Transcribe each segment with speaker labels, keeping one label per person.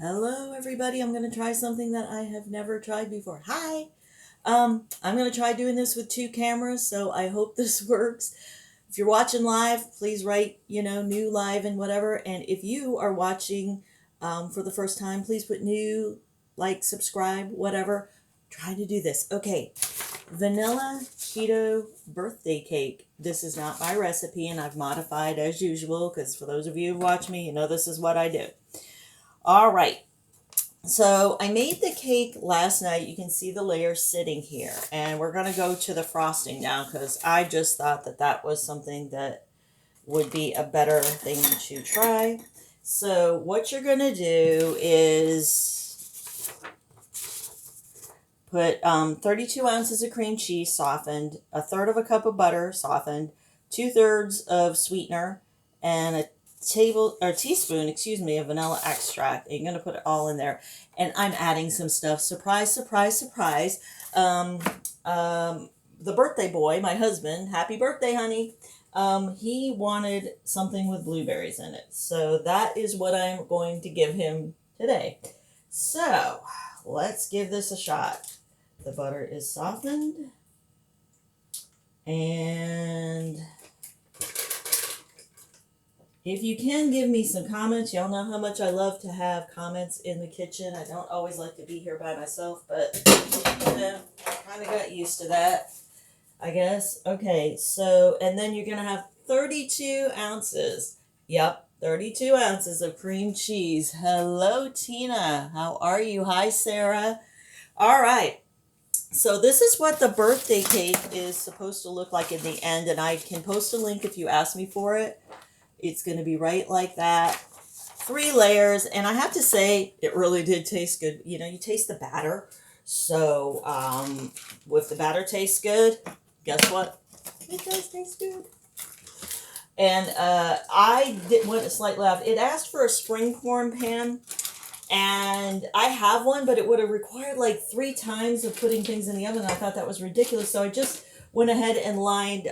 Speaker 1: Hello, everybody. I'm going to try something that I have never tried before. Hi. I'm going to try doing this with two cameras, so I hope this works. If you're watching live, please write, new live and whatever. And if you are watching for the first time, please put new, like, subscribe, whatever. Try to do this. Okay. Vanilla keto birthday cake. This is not my recipe, and I've modified as usual because for those of you who watch me, you know this is what I do. All right. So I made the cake last night. You can see the layers sitting here. And we're going to go to the frosting now because I just thought that that was something that would be a better thing to try. So what you're going to do is put 32 ounces of cream cheese softened, a third of a cup of butter softened, 2/3 of sweetener, and a teaspoon, of vanilla extract. And you're going to put it all in there. And I'm adding some stuff. Surprise, surprise, surprise. Um, the birthday boy, my husband, happy birthday, honey. He wanted something with blueberries in it. So that is what I'm going to give him today. So let's give this a shot. The butter is softened. And if you can give me some comments, y'all know how much I love to have comments in the kitchen. I don't always like to be here by myself, but I kind of got used to that, I guess. Okay, so, and then you're going to have 32 ounces. Yep, 32 ounces of cream cheese. Hello, Tina. How are you? Hi, Sarah. All right. So this is what the birthday cake is supposed to look like in the end, and I can post a link if you ask me for it. It's going to be right like that. 3 layers. And I have to say, it really did taste good. You know, you taste the batter. So, if the batter tastes good, guess what? It does taste good. And went slightly off. It asked for a springform pan. And I have one, but it would have required like 3 times of putting things in the oven. I thought that was ridiculous. So I just went ahead and lined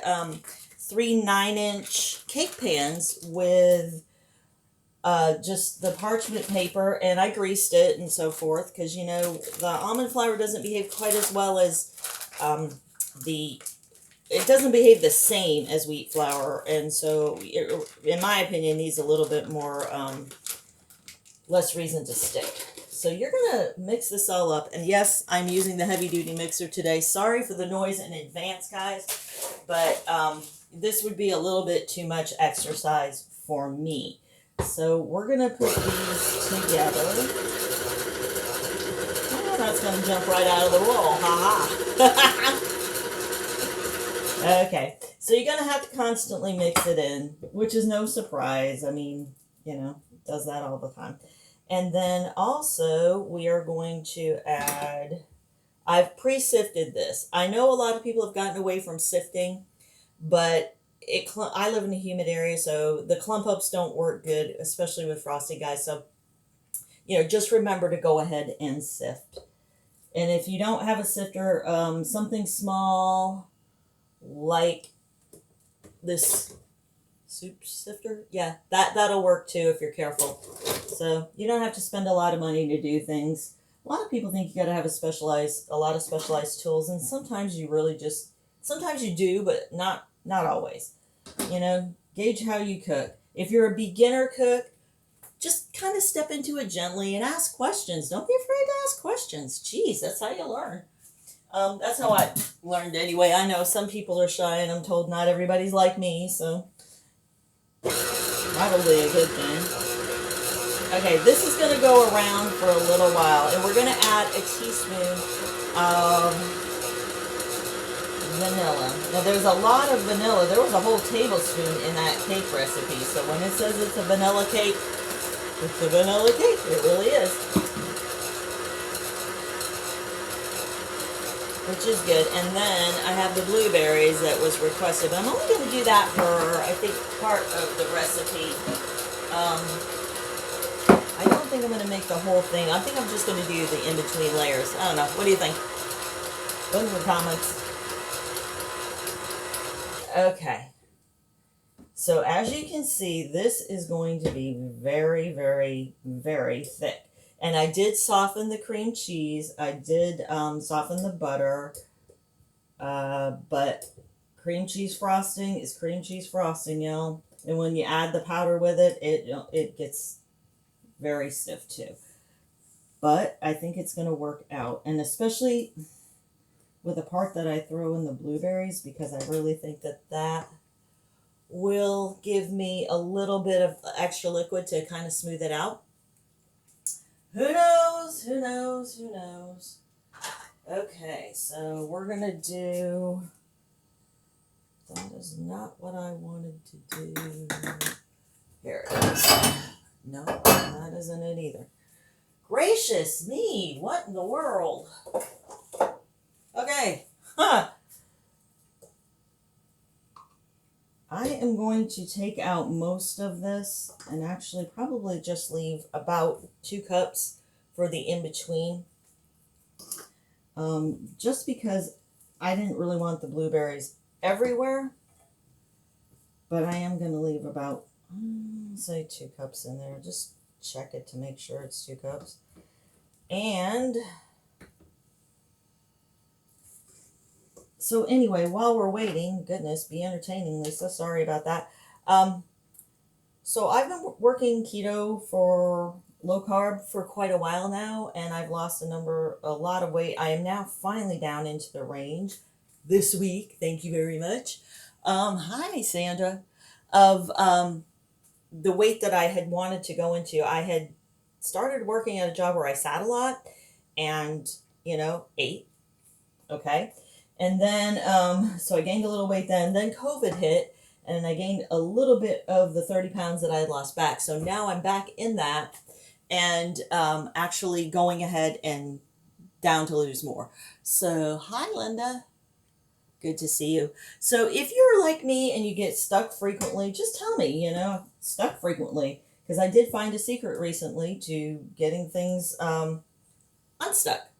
Speaker 1: 3 9-inch cake pans with just the parchment paper, and I greased it and so forth because, the almond flour doesn't behave quite as well as it doesn't behave the same as wheat flour, and so it, in my opinion, needs a little bit more, less reason to stick. So you're going to mix this all up. And yes, I'm using the heavy duty mixer today. Sorry for the noise in advance, guys, but this would be a little bit too much exercise for me. So we're going to put these together. Oh, that's going to jump right out of the roll. Ha ha. Okay. So you're going to have to constantly mix it in, which is no surprise. I mean, does that all the time. And then also we are going to add, I've pre-sifted this. I know a lot of people have gotten away from sifting, but I live in a humid area, so the clump ups don't work good, especially with frosting, guys. So, just remember to go ahead and sift. And if you don't have a sifter, something small like this soup sifter, yeah, that'll work too if you're careful. So you don't have to spend a lot of money to do things. A lot of people think you got to have a lot of specialized tools, and sometimes you really sometimes you do, but not always. Gauge how you cook. If you're a beginner cook, just kind of step into it gently and ask questions. Don't be afraid to ask questions. Jeez, that's how you learn. That's how I learned anyway. I know some people are shy, and I'm told not everybody's like me, so probably a good thing. Okay, this is going to go around for a little while, and we're going to add a teaspoon of vanilla. Now, there's a lot of vanilla. There was a whole tablespoon in that cake recipe, so when it says it's a vanilla cake, it's a vanilla cake. It really is. Which is good. And then I have the blueberries that was requested. But I'm only going to do that for, I think, part of the recipe. I don't think I'm going to make the whole thing. I think I'm just going to do the in-between layers. I don't know. What do you think? Put in the comments. Okay. So as you can see, this is going to be very, very, very thick. And I did soften the cream cheese. I did soften the butter. But cream cheese frosting is cream cheese frosting, And when you add the powder with it, it gets very stiff too. But I think it's going to work out. And especially with the part that I throw in the blueberries, because I really think that will give me a little bit of extra liquid to kind of smooth it out. Who knows? Who knows? Who knows? Okay, so we're going to do... That is not what I wanted to do. Here it is. No, that isn't it either. Gracious me, what in the world? Okay, I am going to take out most of this and actually probably just leave about 2 cups for the in-between. Just because I didn't really want the blueberries everywhere, but I am going to leave about, say 2 cups in there. Just check it to make sure it's 2 cups. And so anyway, while we're waiting, goodness, be entertaining, Lisa, sorry about that. So I've been working keto for low carb for quite a while now, and I've lost a lot of weight. I am now finally down into the range this week. Thank you very much. Hi, Sandra. Of the weight that I had wanted to go into. I had started working at a job where I sat a lot and, ate. Okay. And then, so I gained a little weight then COVID hit, and I gained a little bit of the 30 pounds that I had lost back. So now I'm back in that and actually going ahead and down to lose more. So, hi, Linda. Good to see you. So if you're like me and you get stuck frequently, just tell me, stuck frequently. Because I did find a secret recently to getting things unstuck.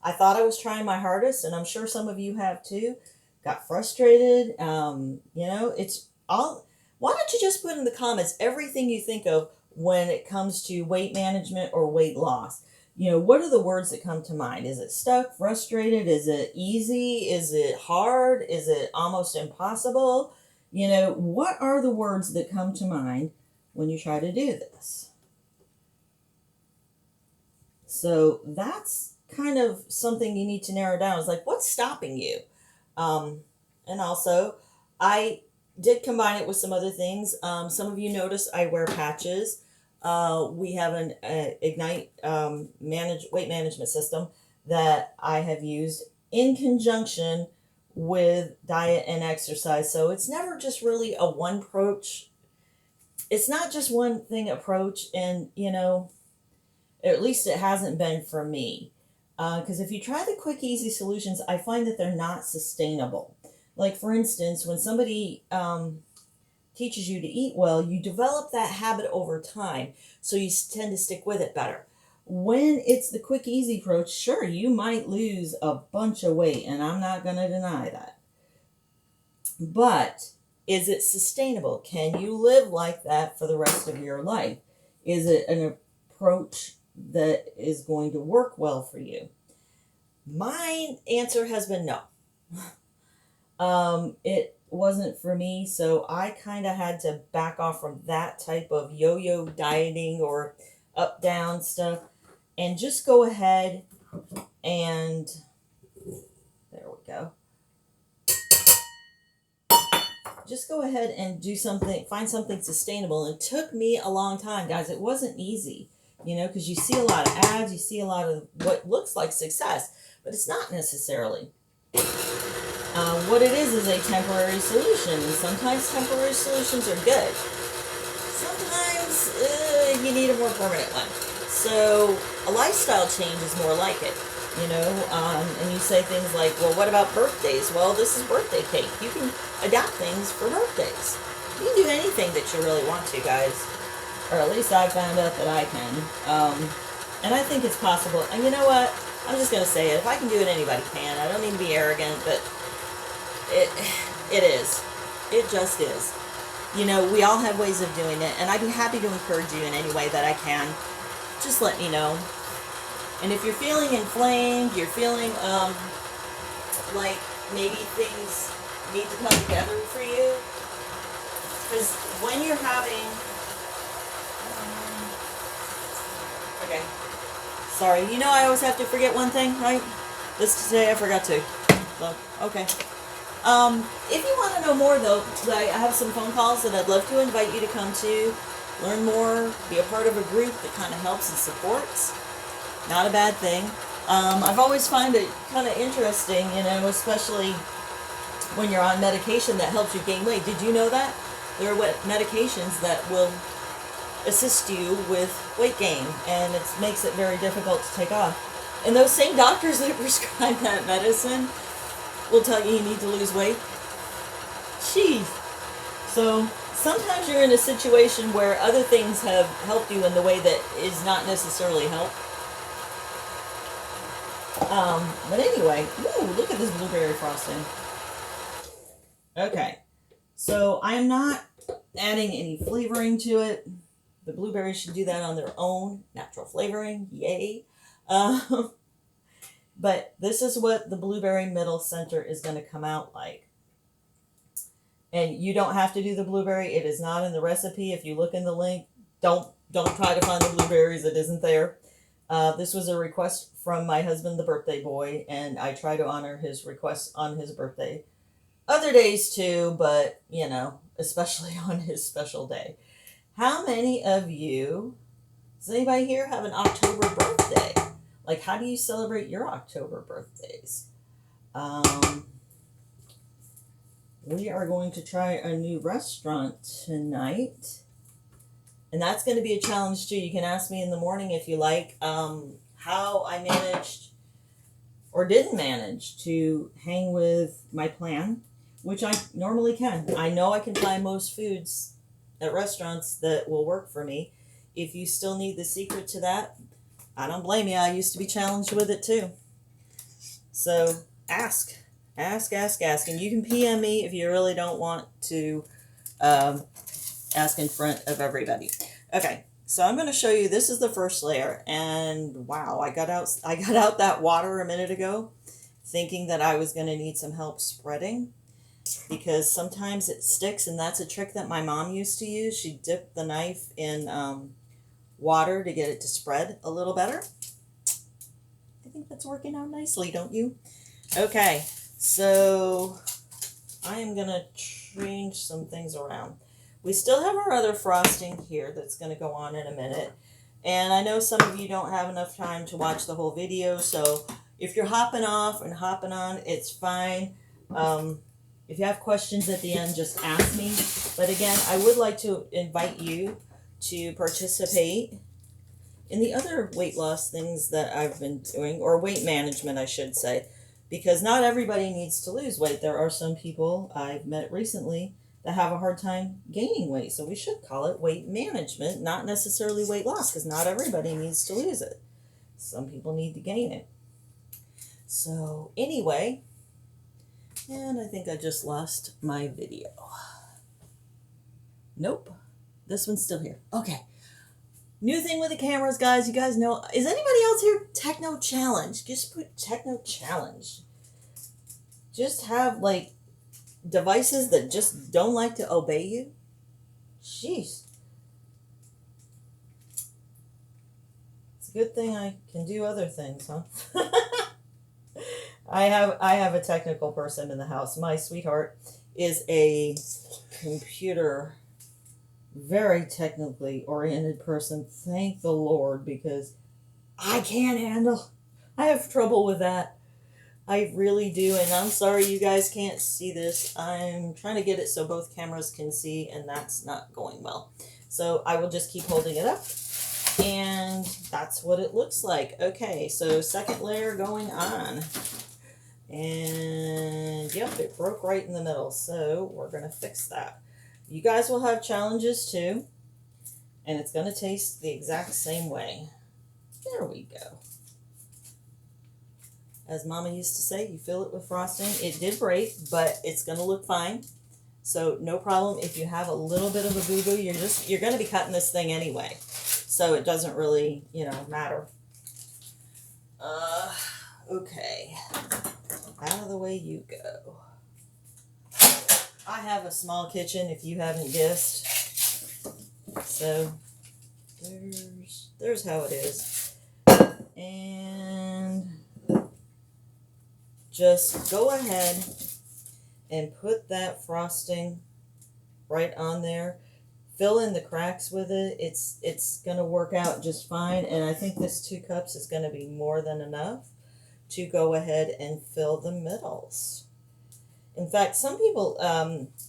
Speaker 1: I thought I was trying my hardest, and I'm sure some of you have too. Got frustrated. It's all. Why don't you just put in the comments everything you think of when it comes to weight management or weight loss? What are the words that come to mind? Is it stuck, frustrated? Is it easy? Is it hard? Is it almost impossible? What are the words that come to mind when you try to do this? So that's kind of something you need to narrow down. It's like, what's stopping you? And also, I did combine it with some other things. Some of you notice I wear patches. We have an Ignite weight management system that I have used in conjunction with diet and exercise. So it's never just really a one approach. It's not just one thing approach, and at least it hasn't been for me. Because if you try the quick, easy solutions, I find that they're not sustainable. Like, for instance, when somebody teaches you to eat well, you develop that habit over time, so you tend to stick with it better. When it's the quick, easy approach, sure, you might lose a bunch of weight, and I'm not going to deny that. But is it sustainable? Can you live like that for the rest of your life? Is it an approach that is going to work well for you? My answer has been no. It wasn't for me, so I kind of had to back off from that type of yo-yo dieting or up-down stuff and just go ahead and, there we go, just go ahead and do something, find something sustainable. And it took me a long time, guys. It wasn't easy, because you see a lot of ads, you see a lot of what looks like success, but it's not necessarily. What it is a temporary solution. And sometimes temporary solutions are good. Sometimes you need a more permanent one. So a lifestyle change is more like it, and you say things like, well, what about birthdays? Well, this is birthday cake. You can adapt things for birthdays. You can do anything that you really want to, guys. Or at least I found out that I can. And I think it's possible. And you know what? I'm just going to say it. If I can do it, anybody can. I don't mean to be arrogant, but it is. It just is. We all have ways of doing it, and I'd be happy to encourage you in any way that I can. Just let me know. And if you're feeling inflamed, you're feeling like maybe things need to come together for you, because when you're having, okay, sorry, you know I always have to forget one thing, right? This today I forgot to. So, okay. If you want to know more though, I have some phone calls that I'd love to invite you to come to, learn more, be a part of a group that kind of helps and supports. Not a bad thing. I've always found it kind of interesting, you know, especially when you're on medication that helps you gain weight. Did you know that? There are medications that will assist you with weight gain, and it makes it very difficult to take off. And those same doctors that prescribe that medicine will tell you need to lose weight. Jeez. So sometimes you're in a situation where other things have helped you in the way that is not necessarily help. But anyway, ooh, look at this blueberry frosting. Okay, so I am not adding any flavoring to it. The blueberries should do that on their own. Natural flavoring, yay. But this is what the blueberry middle center is going to come out like. And you don't have to do the blueberry. It is not in the recipe. If you look in the link, don't try to find the blueberries. It isn't there. This was a request from my husband, the birthday boy, and I try to honor his requests on his birthday. Other days too, but, you know, especially on his special day. How many of you, does anybody here have an October birthday? Like, how do you celebrate your October birthdays? We are going to try a new restaurant tonight. And that's going to be a challenge too. You can ask me in the morning if you like how I managed or didn't manage to hang with my plan, which I normally can. I know I can find most foods at restaurants that will work for me. If you still need the secret to that, I don't blame you. I used to be challenged with it too. So ask. And you can PM me if you really don't want to ask in front of everybody. Okay, so I'm going to show you, this is the first layer, and wow, I got out that water a minute ago thinking that I was going to need some help spreading, because sometimes it sticks, and that's a trick that my mom used to use. She dipped the knife in water to get it to spread a little better. I think that's working out nicely, don't you? Okay, so I am going to change some things around. We still have our other frosting here that's going to go on in a minute. And I know some of you don't have enough time to watch the whole video, so if you're hopping off and hopping on, it's fine. If you have questions at the end, just ask me. But again, I would like to invite you to participate in the other weight loss things that I've been doing, or weight management, I should say, because not everybody needs to lose weight. There are some people I've met recently that have a hard time gaining weight. So we should call it weight management, not necessarily weight loss, because not everybody needs to lose it. Some people need to gain it. So anyway, and I think I just lost my video. Nope. This one's still here. Okay. New thing with the cameras, guys. You guys know, is anybody else here? Techno challenge. Just put techno challenge. Just have like devices that just don't like to obey you. Jeez. It's a good thing I can do other things, huh? I have a technical person in the house. My sweetheart is a computer, very technically oriented person. Thank the Lord, because I can't handle. I have trouble with that. I really do, and I'm sorry you guys can't see this. I'm trying to get it so both cameras can see, and that's not going well. So I will just keep holding it up, and that's what it looks like. Okay, so second layer going on. And yep, it broke right in the middle, so we're going to fix that. You guys will have challenges too, and it's going to taste the exact same way. There we go. As Mama used to say, you fill it with frosting. It did break, but it's going to look fine. So no problem if you have a little bit of a boo-boo. You're going to be cutting this thing anyway. So it doesn't really, matter. Okay. Out of the way you go. I have a small kitchen, if you haven't guessed. So, there's how it is. And just go ahead and put that frosting right on there. Fill in the cracks with it. It's going to work out just fine. And I think this 2 cups is going to be more than enough to go ahead and fill the middles. In fact, some people,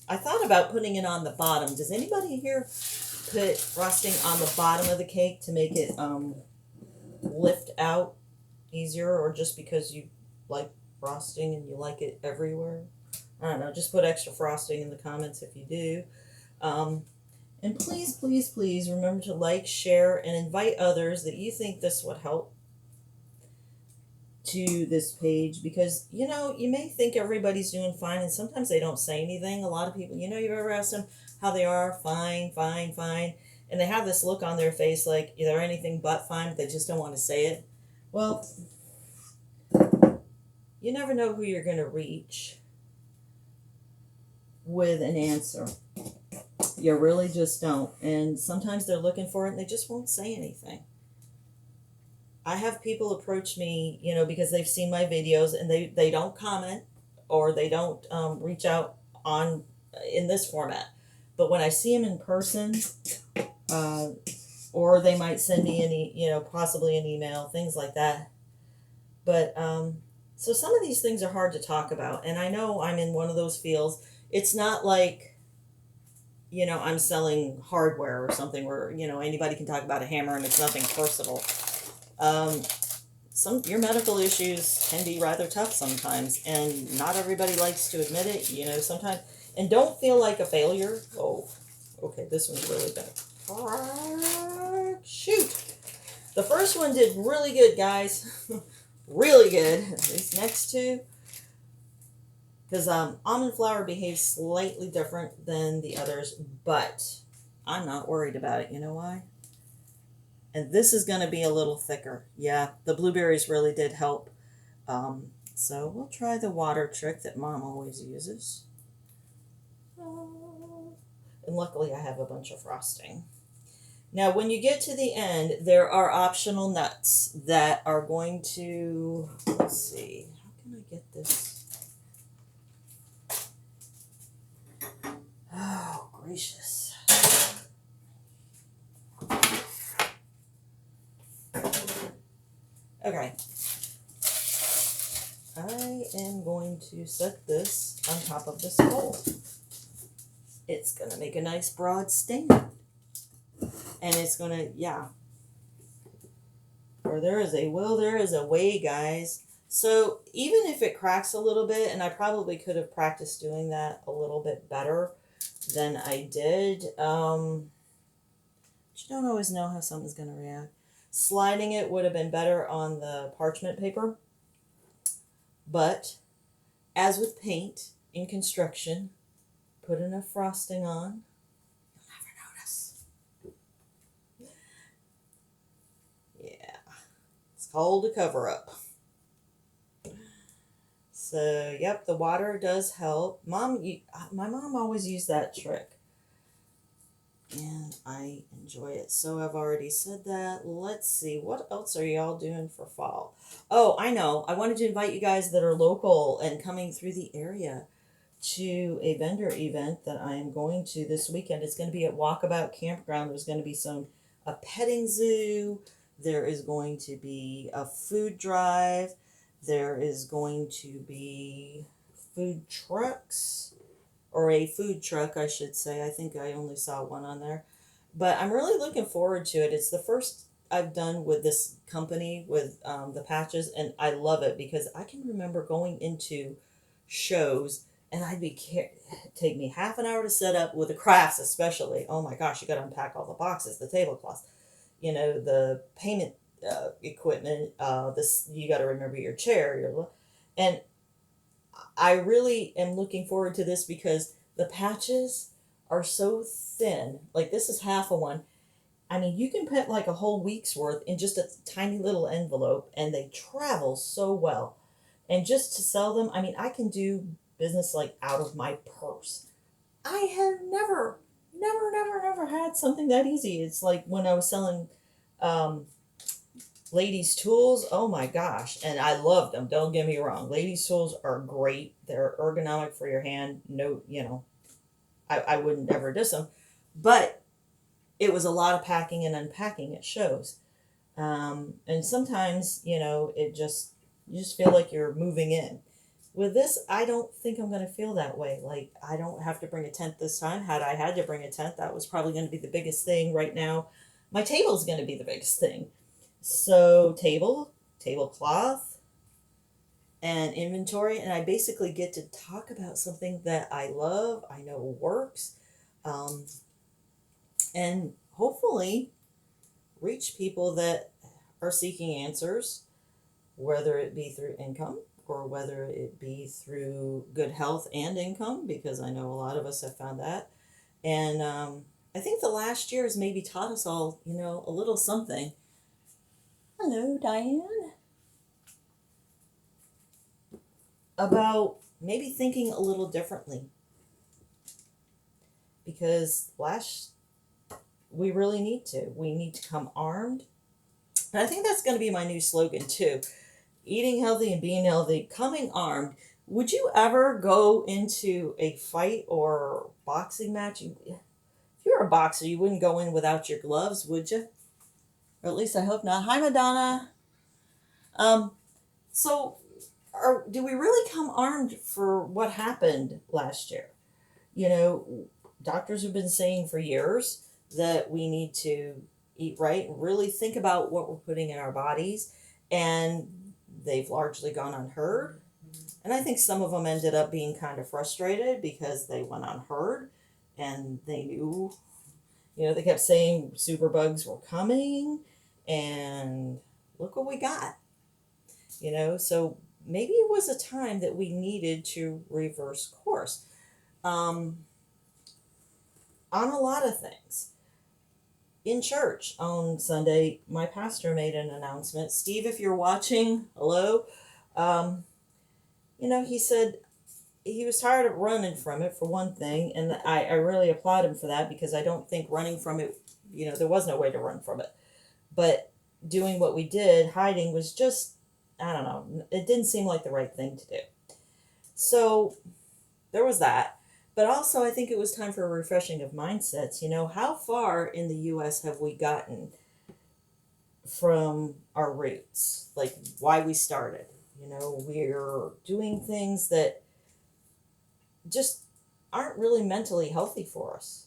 Speaker 1: I thought about putting it on the bottom. Does anybody here put frosting on the bottom of the cake to make it lift out easier, or just because you like frosting and you like it everywhere? I don't know. Just put extra frosting in the comments if you do. And please, please, please remember to like, share, and invite others that you think this would help to this page, because you may think everybody's doing fine and sometimes they don't say anything. A lot of people, you ever ask them how they are? Fine, fine, fine, and they have this look on their face like they're anything but fine, but they just don't want to say it. Well, you never know who you're going to reach with an answer. You really just don't. And sometimes they're looking for it and they just won't say anything. I have people approach me, because they've seen my videos and they don't comment, or they don't reach out in this format. But when I see them in person, or they might send me possibly an email, things like that. But so some of these things are hard to talk about. And I know I'm in one of those fields. It's not like, I'm selling hardware or something where, anybody can talk about a hammer and it's nothing personal. Your medical issues can be rather tough sometimes, and not everybody likes to admit it, sometimes. And don't feel like a failure. Oh, okay, this one's really bad. Shoot. The first one did really good, guys. Really good. These next two, because almond flour behaves slightly different than the others, but I'm not worried about it. You know why? And this is going to be a little thicker. Yeah, the blueberries really did help. So we'll try the water trick that Mom always uses. And luckily I have a bunch of frosting. Now when you get to the end, there are optional nuts that are going to, let's see, how can I get this? Oh, gracious. Okay. I am going to set this on top of this bowl. It's going to make a nice broad stain. And it's going to, yeah. Where there is a will, there is a way, guys. So even if it cracks a little bit, and I probably could have practiced doing that a little bit better than I did. But you don't always know how something's going to react. Sliding it would have been better on the parchment paper. But as with paint in construction, put enough frosting on, you'll never notice. Yeah, it's called a cover-up. So, yep, the water does help. My mom always used that trick. And I enjoy it. So I've already said that. Let's see. What else are y'all doing for fall? Oh, I know. I wanted to invite you guys that are local and coming through the area to a vendor event that I am going to this weekend. It's going to be at Walkabout Campground. There's going to be a petting zoo. There is going to be a food drive. There is going to be food trucks. Or a food truck, I should say. I think I only saw one on there. But I'm really looking forward to it. It's the first I've done with this company, with the patches, and I love it because I can remember going into shows, and take me half an hour to set up with the crafts especially. Oh my gosh, you got to unpack all the boxes, the tablecloths, the payment equipment, you got to remember your chair, and I really am looking forward to this because the patches are so thin. Like this is half of one. I mean, you can put like a whole week's worth in just a tiny little envelope and they travel so well. And just to sell them, I mean, I can do business like out of my purse. I have never had something that easy. It's like when I was selling um, ladies' tools. Oh my gosh. And I loved them. Don't get me wrong. Ladies' tools are great. They're ergonomic for your hand. No, I wouldn't ever diss them. But it was a lot of packing and unpacking. It shows. And sometimes, you just feel like you're moving in. With this, I don't think I'm going to feel that way. Like, I don't have to bring a tent this time. Had I had to bring a tent, that was probably going to be the biggest thing right now. My table's going to be the biggest thing. So, tablecloth, and inventory. And I basically get to talk about something that I love, I know works, um, and hopefully reach people that are seeking answers, whether it be through income or whether it be through good health and income, because I know a lot of us have found that. And I think the last year has maybe taught us all, a little something. Hello, Diane. About maybe thinking a little differently. Because we really need to. We need to come armed. And I think that's going to be my new slogan too. Eating healthy and being healthy, coming armed. Would you ever go into a fight or boxing match? If you're a boxer, you wouldn't go in without your gloves, would you? Or at least I hope not. Hi, Madonna. So, do we really come armed for what happened last year? You know, doctors have been saying for years that we need to eat right and really think about what we're putting in our bodies, and they've largely gone unheard. And I think some of them ended up being kind of frustrated because they went unheard and they knew, they kept saying superbugs were coming, and look what we got. So maybe it was a time that we needed to reverse course on a lot of things. In church on Sunday, my pastor made an announcement. Steve, if you're watching, hello. Um, he said he was tired of running from it, for one thing, and I really applaud him for that, because I don't think running from it, there was no way to run from it. But doing what we did, hiding, was just, I don't know, it didn't seem like the right thing to do. So there was that. But also, I think it was time for a refreshing of mindsets. How far in the U.S. have we gotten from our roots? Like, why we started. We're doing things that just aren't really mentally healthy for us.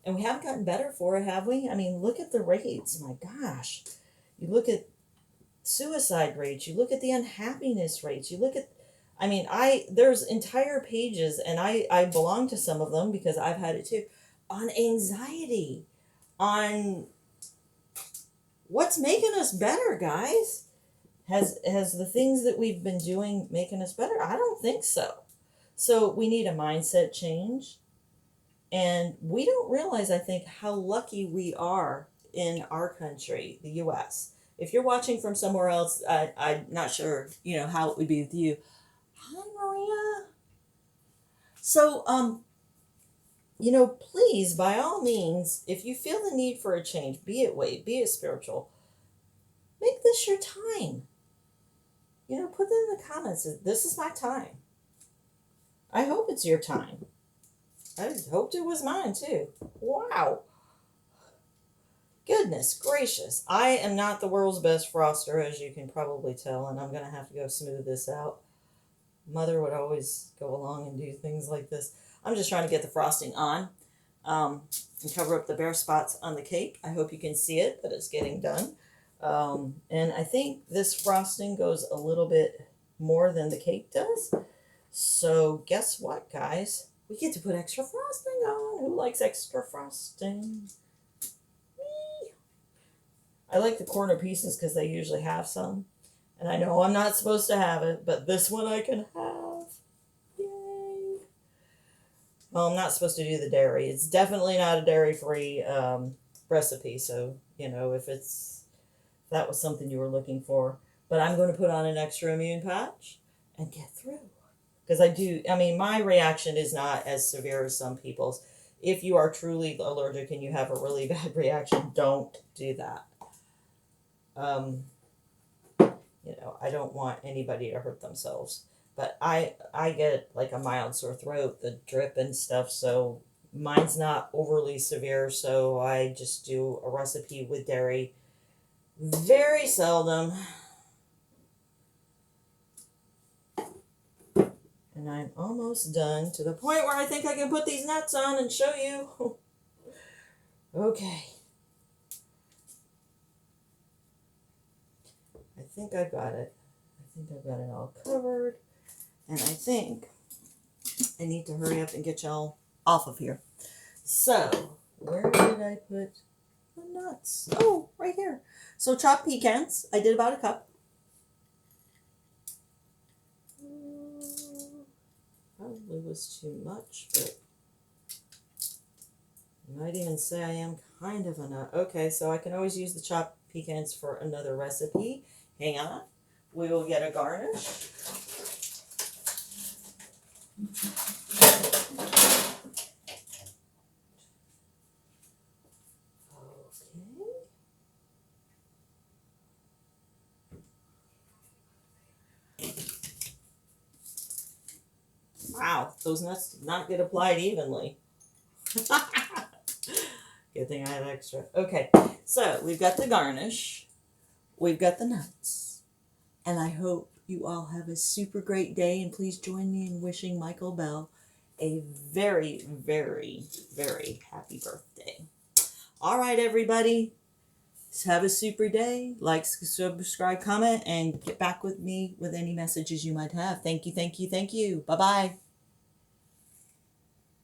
Speaker 1: And we haven't gotten better for it, have we? I mean, look at the rates. My gosh. You look at suicide rates. You look at the unhappiness rates. You look at there's entire pages, and I belong to some of them because I've had it too, on anxiety, on what's making us better, guys. Has the things that we've been doing making us better? I don't think so. So we need a mindset change, and we don't realize, I think, how lucky we are in our country, the U.S. If you're watching from somewhere else, I'm not sure, how it would be with you. Hi, Maria. So, please, by all means, if you feel the need for a change, be it weight, be it spiritual, make this your time. Put it in the comments. This is my time. I hope it's your time. I hoped it was mine too. Wow. Goodness gracious. I am not the world's best froster, as you can probably tell, and I'm going to have to go smooth this out. Mother would always go along and do things like this. I'm just trying to get the frosting on and cover up the bare spots on the cake. I hope you can see it, that it's getting done. And I think this frosting goes a little bit more than the cake does. So guess what, guys? We get to put extra frosting on. Who likes extra frosting? Me. I like the corner pieces because they usually have some. And I know I'm not supposed to have it, but this one I can have. Yay. Well, I'm not supposed to do the dairy. It's definitely not a dairy-free recipe, so, if that was something you were looking for. But I'm going to put on an extra immune patch and get through. Because my reaction is not as severe as some people's. If you are truly allergic and you have a really bad reaction, don't do that. I don't want anybody to hurt themselves. But I get like a mild sore throat, the drip and stuff, so mine's not overly severe, so I just do a recipe with dairy. Very seldom. And I'm almost done to the point where I think I can put these nuts on and show you. Okay. I think I've got it. I think I've got it all covered. And I think I need to hurry up and get y'all off of here. So, where did I put the nuts? Oh, right here. So, chopped pecans. I did about a cup. Probably was too much, but you might even say I am kind of a nut. Okay, so I can always use the chopped pecans for another recipe. Hang on. We will get a garnish. Wow, those nuts did not get applied evenly. Good thing I had extra. Okay, so we've got the garnish. We've got the nuts. And I hope you all have a super great day. And please join me in wishing Michael Bell a very, very, very happy birthday. All right, everybody. Have a super day. Like, subscribe, comment, and get back with me with any messages you might have. Thank you, thank you, thank you. Bye-bye.